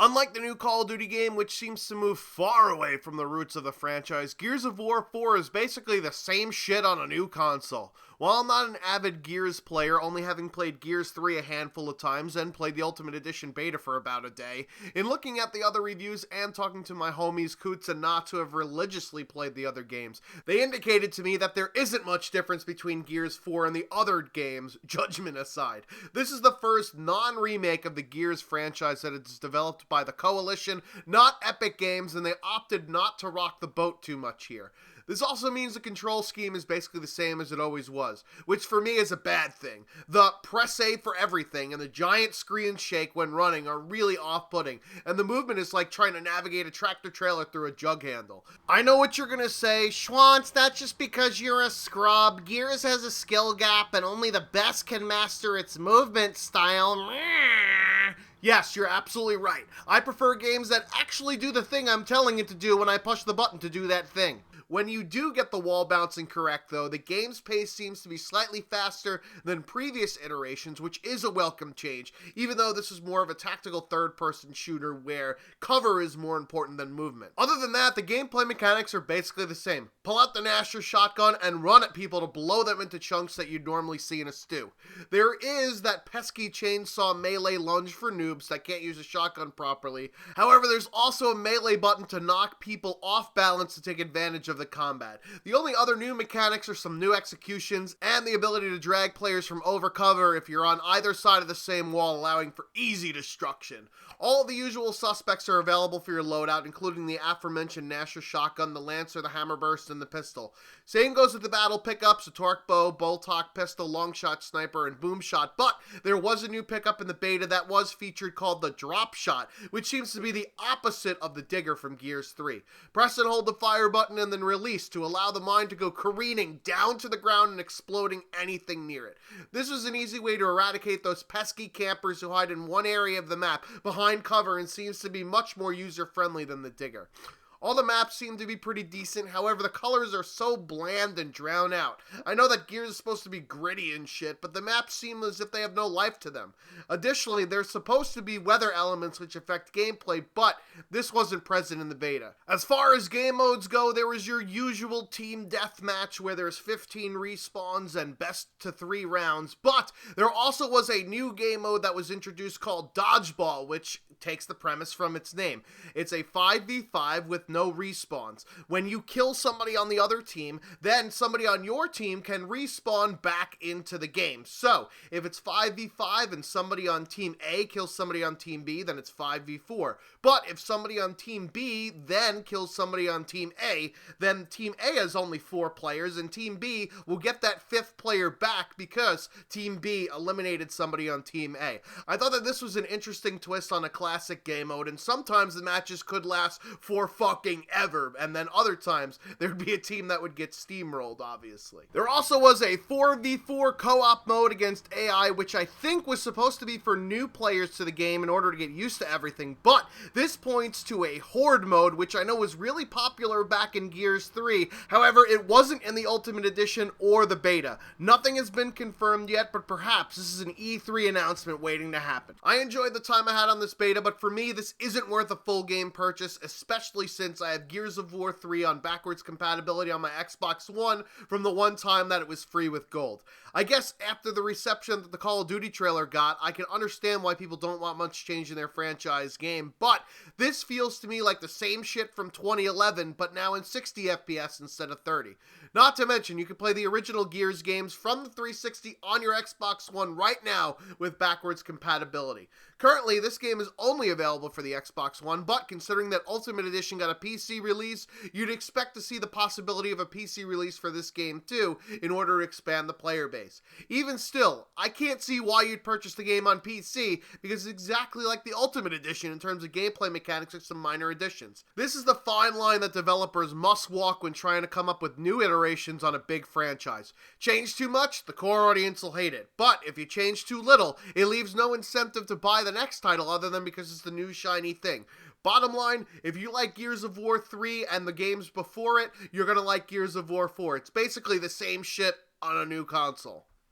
Unlike the new Call of Duty game, which seems to move far away from the roots of the franchise, Gears of War 4 is basically the same shit on a new console. While I'm not an avid Gears player, only having played Gears 3 a handful of times and played the Ultimate Edition beta for about a day, in looking at the other reviews and talking to my homies Coots and Knots who have religiously played the other games, they indicated to me that there isn't much difference between Gears 4 and the other games, Judgment aside. This is the first non-remake of the Gears franchise that is developed by the Coalition, not Epic Games, and they opted not to rock the boat too much here. This also means the control scheme is basically the same as it always was, which for me is a bad thing. The press A for everything and the giant screen shake when running are really off-putting, and the movement is like trying to navigate a tractor trailer through a jug handle. I know what you're gonna say, Schwantz, that's just because you're a scrub. Gears has a skill gap and only the best can master its movement style. Yes, you're absolutely right. I prefer games that actually do the thing I'm telling it to do when I push the button to do that thing. When you do get the wall bouncing correct, though, the game's pace seems to be slightly faster than previous iterations, which is a welcome change, even though this is more of a tactical third-person shooter where cover is more important than movement. Other than that, the gameplay mechanics are basically the same. Pull out the Nasher shotgun and run at people to blow them into chunks that you'd normally see in a stew. There is that pesky chainsaw melee lunge for noobs that can't use a shotgun properly. However, there's also a melee button to knock people off balance to take advantage of the combat. The only other new mechanics are some new executions and the ability to drag players from over cover if you're on either side of the same wall, allowing for easy destruction. All the usual suspects are available for your loadout, including the aforementioned Nasher shotgun, the Lancer, the Hammerburst, and the pistol. Same goes with the battle pickups, the Torque Bow, Boltok pistol, Longshot Sniper, and Boom Shot, but there was a new pickup in the beta that was featured called the Drop Shot, which seems to be the opposite of the Digger from Gears 3. Press and hold the fire button and then release to allow the mine to go careening down to the ground and exploding anything near it. This was an easy way to eradicate those pesky campers who hide in one area of the map behind cover and seems to be much more user-friendly than the Digger. All the maps seem to be pretty decent, however the colors are so bland and drowned out. I know that Gears is supposed to be gritty and shit, but the maps seem as if they have no life to them. Additionally, there's supposed to be weather elements which affect gameplay, but this wasn't present in the beta. As far as game modes go, there is your usual team deathmatch where there's 15 respawns and best to 3 rounds, but there also was a new game mode that was introduced called Dodgeball, which takes the premise from its name. It's a 5v5 with no respawns. When you kill somebody on the other team, then somebody on your team can respawn back into the game. So, if it's 5v5 and somebody on team A kills somebody on team B, then it's 5v4. But if somebody on team B then kills somebody on team A, then team A has only 4 players and team B will get that 5th player back because team B eliminated somebody on team A. I thought that this was an interesting twist on a classic game mode, and sometimes the matches could last for fucking ever, and then other times there'd be a team that would get steamrolled, obviously. There also was a 4v4 co-op mode against AI, which I think was supposed to be for new players to the game in order to get used to everything, but this points to a Horde mode, which I know was really popular back in Gears 3. However, it wasn't in the Ultimate Edition or the beta. Nothing has been confirmed yet, but perhaps this is an E3 announcement waiting to happen. I enjoyed the time I had on this beta, but for me, this isn't worth a full game purchase, especially since I have Gears of War 3 on backwards compatibility on my Xbox One from the one time that it was free with gold. I guess after the reception that the Call of Duty trailer got, I can understand why people don't want much change in their franchise game, but this feels to me like the same shit from 2011, but now in 60 FPS instead of 30. Not to mention, you can play the original Gears games from the 360 on your Xbox One right now with backwards compatibility. Currently, this game is only available for the Xbox One, but considering that Ultimate Edition got a PC release, you'd expect to see the possibility of a PC release for this game too, in order to expand the player base. Even still, I can't see why you'd purchase the game on PC, because it's exactly like the Ultimate Edition in terms of gameplay mechanics with some minor additions. This is the fine line that developers must walk when trying to come up with new iterations on a big franchise. Change too much, the core audience will hate it, but if you change too little, it leaves no incentive to buy the next title other than because it's the new shiny thing. Bottom line, if you like Gears of War 3 and the games before it, you're gonna like Gears of War 4. It's basically the same shit on a new console.